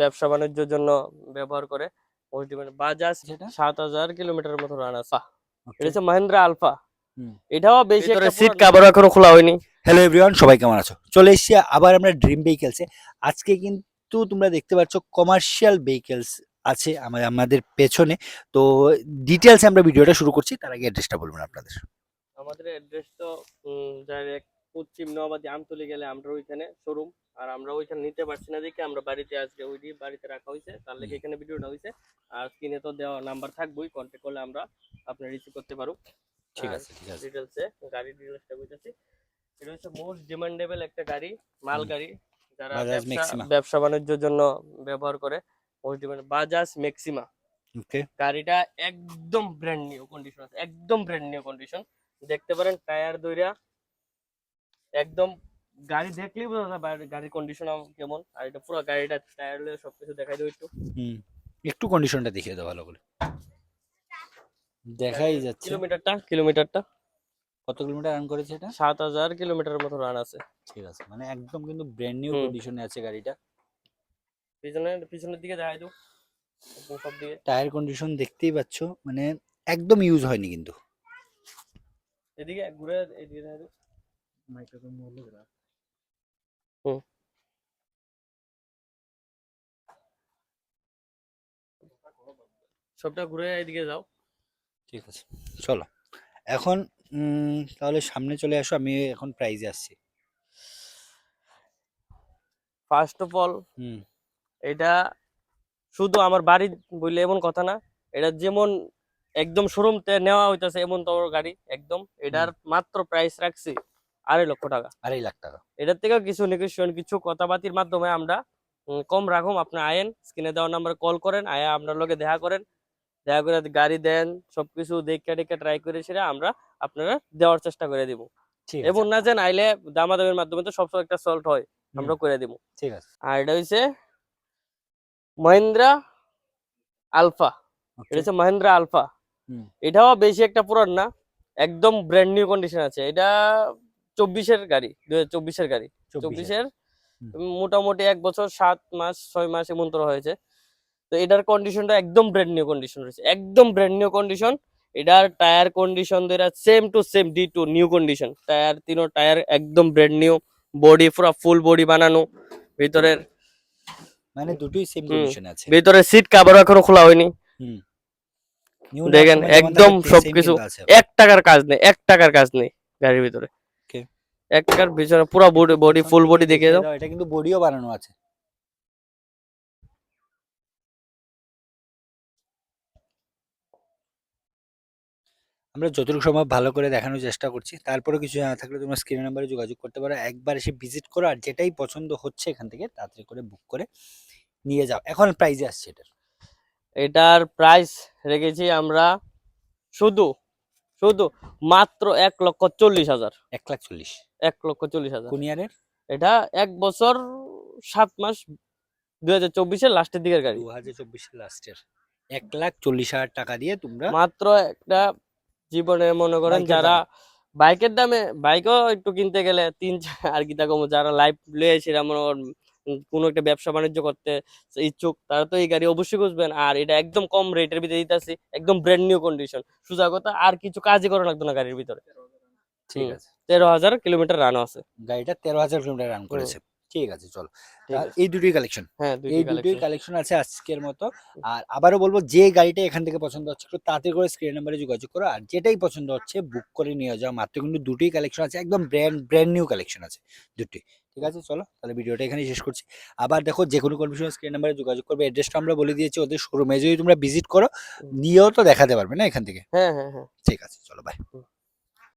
ব্যবসা বাণিজ্যের জন্য ব্যবহার করে। বাজাজ যেটা 7000 কিলোমিটার মতো রান আছে। ওকে এটা হচ্ছে মহিন্দ্রা আলফা। হুম এটাও বেশি ভিতরে একটা সিট সিট কভার এখনো খোলা হয়নি। হ্যালো এভরিওয়ান, সবাই কেমন আছো? চলে এসেছি আবার আমরা ড্রিম ভেহিকেলসে। আজকে কিন্তু তোমরা দেখতে পাচ্ছ কমার্শিয়াল ভেহিকেলস আছে আমাদের পেছনে। তো ডিটেলসে আমরা ভিডিওটা শুরু করছি, তার আগে অ্যাড্রেসটা বলবেন আপনাদের। আমাদের অ্যাড্রেস তো ডাইরেক্ট পশ্চিম নবাবী আমতলী গেলে আমরা ওইখানে শোরুম। আর আমরা ওইখানে নিতে পারছি না দেখে আমরা বাড়িতে আজকে ওই বাড়িতে রাখা হয়েছে, তার লেগে এখানে ভিডিওটা হয়েছে। আর স্ক্রিনে তো দেওয়া নাম্বার থাকবেই, কন্ট্যাক্ট করলে আমরা আপনার রিসিভ করতে পারো। ঠিক আর আছে ঠিক আছে ডিটেলসে গাড়ি ডিটেলসটা বুঝাচ্ছি। এটা হচ্ছে মোস্ট ডিমান্ডেবল একটা গাড়ি, মাল গাড়ি, যারা বাজাজ ম্যাক্সিমা। ব্যবসা বাণিজ্যের জন্য ব্যবহার করে। Most demand Bajaj Maxima. Okay গাড়িটা একদম ব্র্যান্ড নিউ কন্ডিশন আছে, একদম ব্র্যান্ড নিউ কন্ডিশন। দেখতে পারেন টায়ার দইরা একদম, গাড়ি দেখলেই বোঝা যায় গাড়ির কন্ডিশন কেমন। আর এটা পুরো গাড়িটা টায়ার সবকিছু দেখাই দেবো একটু। হুম একটু কন্ডিশনটা দেখিয়ে দাও ভালো করে। দেখাই যাচ্ছে। কিলোমিটারটা কত কিলোমিটার রান করেছে এটা? 7000 কিলোমিটার মতো রান আছে। ঠিক আছে, মানে একদম কিন্তু ব্র্যান্ড নিউ হুম। কন্ডিশনে আছে গাড়িটা। পিছনের দিকে দেখাই দেবো সব দিকে। টায়ার কন্ডিশন দেখতেই পাচ্ছ, মানে একদম ইউজ হয়নি কিন্তু। এদিকে ঘুরে এদিকে দেখাই দেবো। হুম। সবটা ঘুরে এদিকে যাও। ঠিক আছে চলো এখন তাহলে সামনে চলে আসো, আমি এখন প্রাইজে আসছি। ফার্স্ট অফ অল হুম এটা শুধু আমার বাড়ি বললে এমন কথা না, এটা যেমন একদম শোরুম তে নেওয়া হইতাছে এমন তোর গাড়ি একদম। এটার মাত্র প্রাইস রাখছি 2.5 লক্ষ টাকা। 2.5 লাখ টাকা। এটার থেকে কিছু নেগোসিয়েশন, কিছু কথাবার্তির মাধ্যমে আমরা কম রাখুম। আপনি আয়েন, স্ক্রিনে দেওয়া নাম্বারে কল করেন, আয়া আপনার লগে দেখা করেন, দেখা করে গাড়ি দেন, সবকিছু দেখে টেকে ট্রাই করে সেটা আমরা আপনারা দেওয়ার চেষ্টা করে দিব। ঠিক এমন আছে না যে আইলে দামাদামের মাধ্যমে তো সবসময় একটা সল্ট হয়, হুম, আমরা করে দিব। ঠিক আছে আর এটা হইছে মহিন্দ্রা আলফা। এটা ওকে হচ্ছে মহিন্দ্রা আলফা। হুম এটাও বেশি একটা পুরান না, একদম ব্র্যান্ড নিউ কন্ডিশন আছে। এটা 24-এর গাড়ি, 2024-এর গাড়ি। 24 24-এর হুম মোটামুটি 1 বছর 7 মাস 6 মাস এমন তো হয়েছে। তো এটার কন্ডিশনটা একদম ব্র্যান্ড নিউ কন্ডিশন রয়েছে, একদম ব্র্যান্ড নিউ কন্ডিশন। এটার টায়ার কন্ডিশন ধরে same to same D2 new condition. Tyre তিনো টায়ার একদম ব্র্যান্ড নিউ, বডি পুরো ফুল বডি বানানো। ভিতরের মানে দুটোই সেম কন্ডিশনে আছে। ভিতরে সিট কভার এখনো খোলা হয়নি। হুম নিউ নেওয়ার দেখেন সময় যেমন একদম থাকে সেম সবকিছু, কিন্তু আছে। 1 টাকার কাজ নেই, 1 টাকার কাজ নেই গাড়ির ভিতরে। ওকে 1 টাকার পিছনে পুরো বডি বডি পেছন ফুল থেকে বডি দেখে দেখিয়ে দাও। দাও, এটা কিন্তু বডিও বানানো আছে। আমরা যতটুকু সম্ভব ভালো করে দেখানোর চেষ্টা করছি, তারপরে কিছু জানা থাকলে তোমরা স্ক্রিন নাম্বারে যোগাযোগ করতে পারো। একবার এসে ভিজিট করো, আর যেটাই পছন্দ হচ্ছে এখান থেকে তাড়াতাড়ি করে বুক করে নিয়ে যাও। এখন প্রাইজে আসছে এটার। এটার প্রাইস রেখেছি আমরা শুধু শুধু মাত্র 1,40,000। 1,40,000 1,40,000। কোন ইয়ারের? এটা 1 বছর 7 মাস, 2024-এর লাস্টের দিকের গাড়ি। 2024 লাস্টের 1,40,000 টাকা দিয়ে তোমরা মাত্র একটা জীবনে মনে করেন বাইকের যারা দামে। বাইকের দামে, বাইকও একটু কিনতে গেলে 3 আর কি কম, যারা লাইফ লয়ে সেরা মনে করেন কোনো একটা ব্যবসা বাণিজ্য করতে ইচ্ছুক, তারা তো এই গাড়ি অবশ্যই খুঁজবেন। আর এটা একদম কম রেটের ভিতরে দিতেছি, একদম ব্র্যান্ড নিউ কন্ডিশন। সোজা কথা, আর কিছু কাজই করা লাগতো না গাড়ির ভিতরে। ঠিক আছে 13,000 কিলোমিটার রান আছে গাড়িটা 13,000 কিলোমিটার রান হুম। করেছে। ঠিক আছে চলো, ঠিক আছে। এই দুটোই কালেকশন। হ্যাঁ, এই দুটোই কালেকশন আছে আজকের মতো। আর আবারও বলবো, যে গাড়িটা এখান থেকে পছন্দ হচ্ছে একটু তাড়াতাড়ি করে স্ক্রিন নাম্বারে যোগাযোগ করো, আর যেটাই পছন্দ হচ্ছে বুক করে নিয়ে যাও। মাত্র কিন্তু দুটোই কালেকশন আছে, একদম ব্র্যান্ড নিউ কালেকশন আছে দুটোই। ঠিক আছে চলো তাহলে ভিডিওটা এখানেই শেষ করছি। আবার দেখো, যে কোনো কনফিউশন স্ক্রিন নাম্বারে যোগাযোগ করবে। অ্যাড্রেসটা আমরা বলে দিয়েছি, ওদের শোরুমে যদি তোমরা ভিজিট করো নিয়েও তো দেখাতে পারবে না এখান থেকে। হ্যাঁ হ্যাঁ হ্যাঁ। ঠিক আছে চলো বাই।